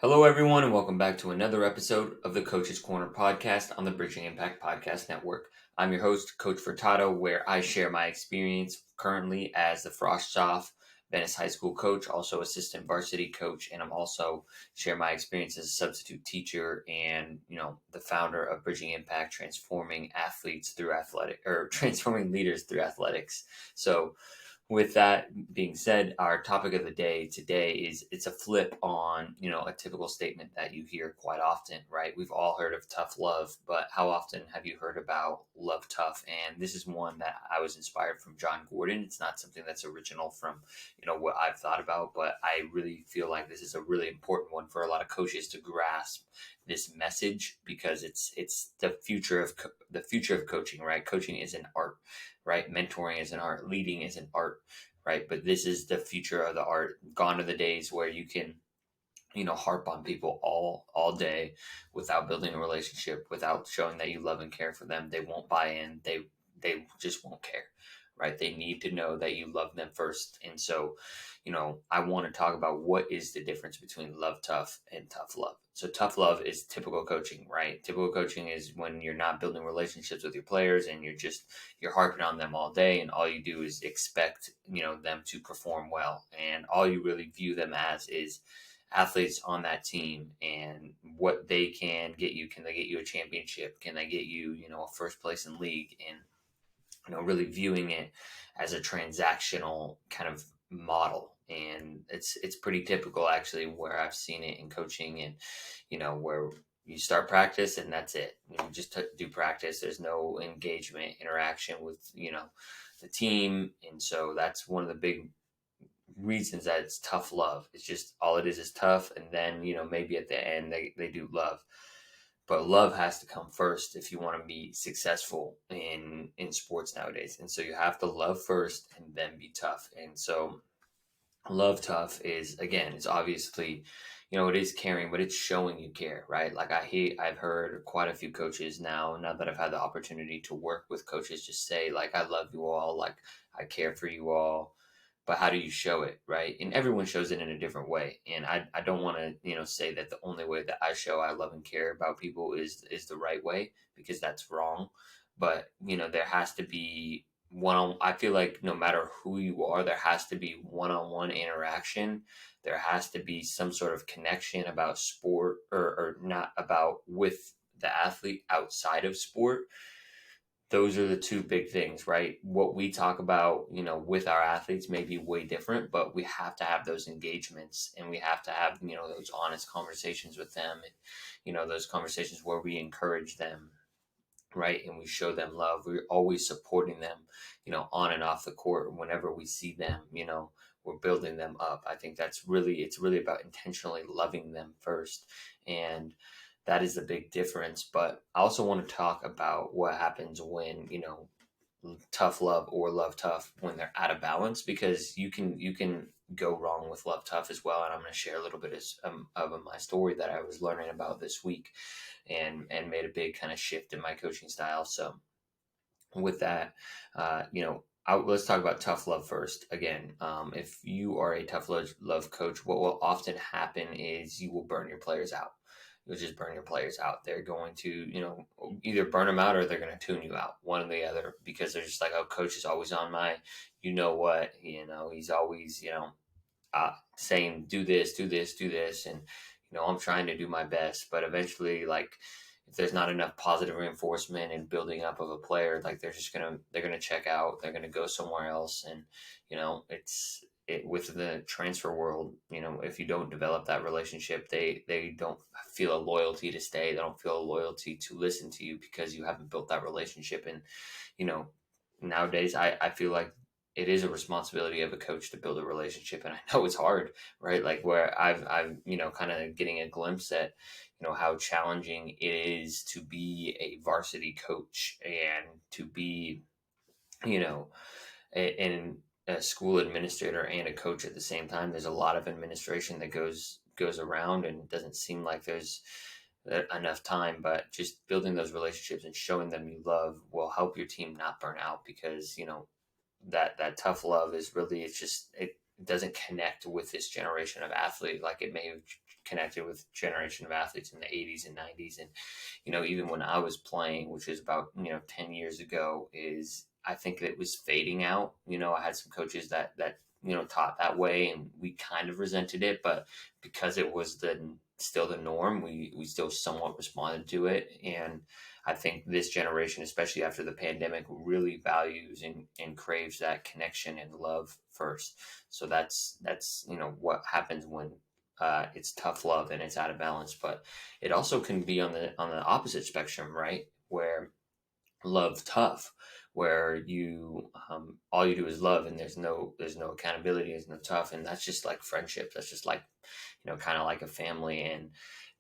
Hello, everyone, and welcome back to another episode of the Coach's Corner podcast on the Bridging Impact Podcast Network. I'm your host, Coach Furtado, where I share my experience currently as the Frostoff Venice High School coach, also assistant varsity coach, and I'm also share my experience as a substitute teacher and the founder of Bridging Impact, transforming athletes through transforming leaders through athletics. So with that being said, our topic of the day today is it's a flip on, a typical statement that you hear quite often, right? We've all heard of tough love, but how often have you heard about love tough? And this is one that I was inspired from John Gordon. It's not something that's original from, what I've thought about, but I really feel like this is a really important one for a lot of coaches to grasp this message because it's the future of the future of coaching, right? Coaching is an art, right? Mentoring is an art, leading is an art, right? But this is the future of the art. Gone are the days where you can, harp on people all day without building a relationship, without showing that you love and care for them. They won't buy in. They just won't care, right? They need to know that you love them first. And so, I want to talk about what is the difference between love tough and tough love. So tough love is typical coaching, right? Typical coaching is when you're not building relationships with your players and you're harping on them all day, and all you do is expect, them to perform well. And all you really view them as is athletes on that team and what they can get you. Can they get you a championship? Can they get you, a first place in league? And really viewing it as a transactional kind of model. And it's pretty typical actually where I've seen it in coaching, and where you start practice and that's it. You just do practice. There's no engagement, interaction with the team, and so that's one of the big reasons that it's tough love. It's just all it is tough, and then maybe at the end they do love, but love has to come first if you want to be successful in sports nowadays. And so you have to love first and then be tough. And so love tough is, again, it's obviously, it is caring, but it's showing you care, right? Like I've heard quite a few coaches now that I've had the opportunity to work with coaches, just say like, I love you all, like I care for you all, but how do you show it, right? And everyone shows it in a different way. And I don't want to, say that the only way that I show I love and care about people is the right way, because that's wrong. But, there has to be I feel like no matter who you are, there has to be one-on-one interaction. There has to be some sort of connection about sport, or not about, with the athlete outside of sport. Those are the two big things, right? What we talk about, with our athletes may be way different, but we have to have those engagements, and we have to have, those honest conversations with them, and, those conversations where we encourage them, right? And we show them love. We're always supporting them, on and off the court. Whenever we see them, we're building them up. I think it's really about intentionally loving them first. And that is the big difference. But I also want to talk about what happens when, tough love or love tough, when they're out of balance, because you can go wrong with love tough as well. And I'm going to share a little bit of my story that I was learning about this week, and made a big kind of shift in my coaching style. So with that, let's talk about tough love first. Again, if you are a tough love coach, what will often happen is you will burn your players out. You'll just burn your players out. They're going to, either burn them out or they're going to tune you out, one or the other, because they're just like, oh, coach is always on my, he's always, saying, do this, do this, do this. And, I'm trying to do my best, but eventually, like, if there's not enough positive reinforcement and building up of a player, like they're gonna check out, they're gonna go somewhere else. And with the transfer world, if you don't develop that relationship, they don't feel a loyalty to stay. They don't feel a loyalty to listen to you because you haven't built that relationship. And you know nowadays, I feel like it is a responsibility of a coach to build a relationship, and I know it's hard, right? Like where I've kind of getting a glimpse at how challenging it is to be a varsity coach and to be you know in a school administrator and a coach at the same time. There's a lot of administration that goes around, and it doesn't seem like there's enough time. But just building those relationships and showing them you love will help your team not burn out, because that tough love is really, it doesn't connect with this generation of athlete like it may have connected with a generation of athletes in the 80s and 90s. And, even when I was playing, which is about, 10 years ago, is I think it was fading out. I had some coaches that taught that way, and we kind of resented it, but because it was still the norm, we still somewhat responded to it. And I think this generation, especially after the pandemic, really values and craves that connection and love first. So that's what happens when it's tough love and it's out of balance. But it also can be on the opposite spectrum, right? Where love tough, where you all you do is love, and there's no accountability, there's no tough, and that's just like friendship. That's just like kind of like a family, and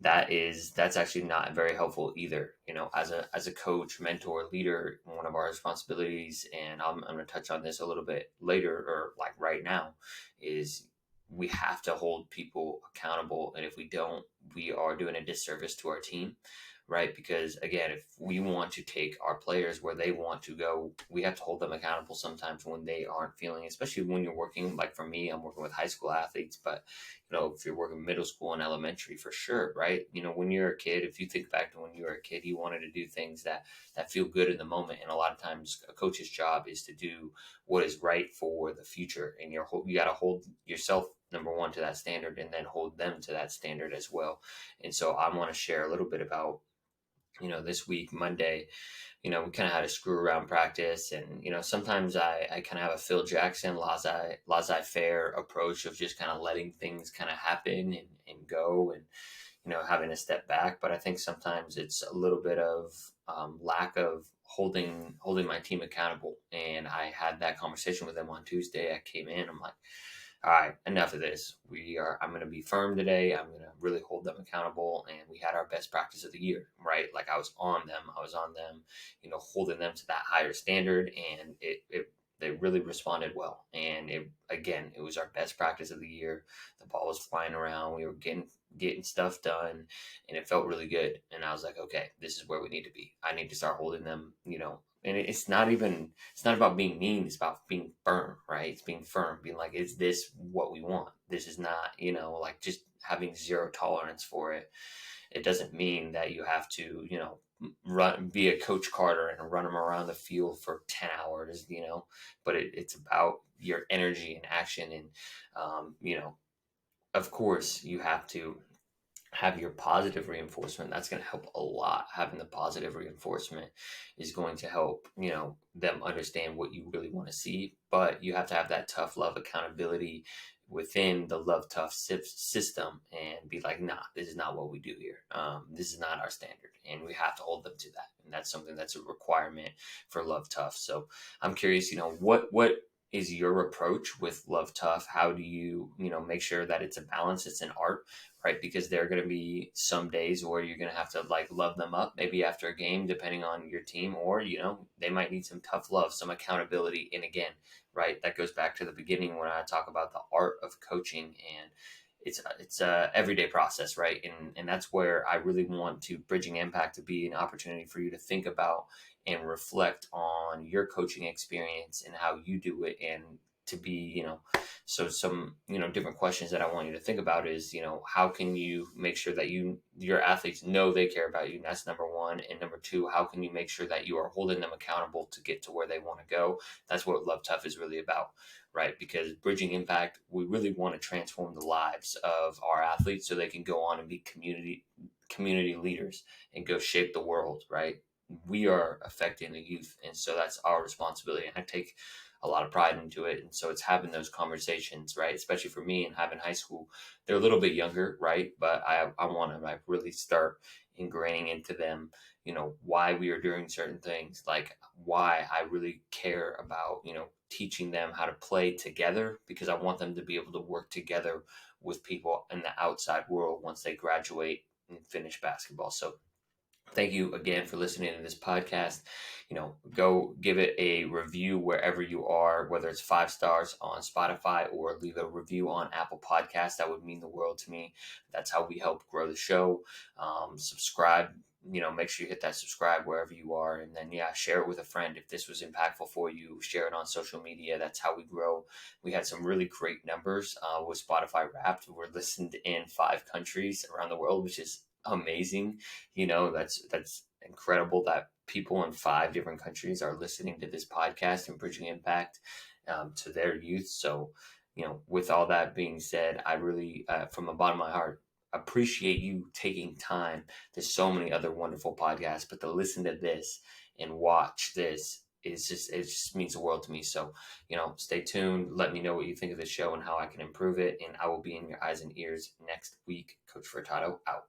that's actually not very helpful either. As a coach, mentor, leader, one of our responsibilities, and I'm going to touch on this a little bit later, or like right now, is we have to hold people accountable, and if we don't, we are doing a disservice to our team, right? Because again, if we want to take our players where they want to go, we have to hold them accountable sometimes when they aren't feeling, especially when you're working, like for me, I'm working with high school athletes, but if you're working middle school and elementary, for sure, right? When you're a kid, if you think back to when you were a kid, you wanted to do things that feel good in the moment. And a lot of times a coach's job is to do what is right for the future. And you got to hold yourself, number one, to that standard, and then hold them to that standard as well. And so I want to share a little bit about this week, Monday, we kind of had a screw around practice. And, sometimes I kind of have a Phil Jackson, laissez faire approach of just kind of letting things kind of happen and go, and, having a step back. But I think sometimes it's a little bit of lack of holding my team accountable. And I had that conversation with them on Tuesday. I came in, I'm like, all right, enough of this. I'm going to be firm today. I'm going to really hold them accountable. And we had our best practice of the year, right? Like I was on them, holding them to that higher standard. And they really responded well. And it was our best practice of the year. The ball was flying around. We were getting stuff done, and it felt really good. And I was like, okay, this is where we need to be. I need to start holding them, and it's not about being mean. It's about being firm, right? It's being firm, being like, is this what we want? This is not, like just having zero tolerance for it. It doesn't mean that you have to, be a Coach Carter and run them around the field for 10 hours, but it's about your energy and action. And, of course you have to have your positive reinforcement. That's going to help a lot. Having the positive reinforcement is going to help, them understand what you really want to see. But you have to have that tough love accountability within the love tough system, and be like, nah, this is not what we do here. This is not our standard, and we have to hold them to that. And that's something that's a requirement for love tough. So I'm curious, what is your approach with love tough? How do you, make sure that it's a balance, it's an art, right? Because there are going to be some days where you're going to have to like love them up, maybe after a game, depending on your team, or, they might need some tough love, some accountability. And again, right, that goes back to the beginning when I talk about the art of coaching, and it's a everyday process, right? And that's where I really want to Bridging Impact to be an opportunity for you to think about and reflect on your coaching experience and how you do it, and to be, so some, different questions that I want you to think about is, how can you make sure that your athletes know they care about you? And that's number one. And number two, how can you make sure that you are holding them accountable to get to where they want to go? That's what Love Tough is really about, right? Because Bridging Impact, we really want to transform the lives of our athletes so they can go on and be community leaders and go shape the world, right? We are affecting the youth, and so that's our responsibility, and I take a lot of pride into it. And so it's having those conversations, right? Especially for me, and having high school, they're a little bit younger, right? But I want to like really start ingraining into them, why we are doing certain things, like why I really care about, teaching them how to play together, because I want them to be able to work together with people in the outside world once they graduate and finish basketball. So Thank you again for listening to this podcast. Go give it a review wherever you are, whether it's 5 stars on Spotify or leave a review on Apple Podcasts. That would mean the world to me. That's how we help grow the show. Subscribe. Make sure you hit that subscribe wherever you are, and then share it with a friend if this was impactful for you. Share it on social media. That's how we grow. We had some really great numbers with Spotify Wrapped. We're listened in 5 countries around the world, which is amazing. That's incredible that people in 5 different countries are listening to this podcast and bridging impact to their youth. So, with all that being said, I really, from the bottom of my heart, appreciate you taking time. There's so many other wonderful podcasts, but to listen to this and watch this it just means the world to me. So, stay tuned. Let me know what you think of the show and how I can improve it. And I will be in your eyes and ears next week. Coach Furtado out.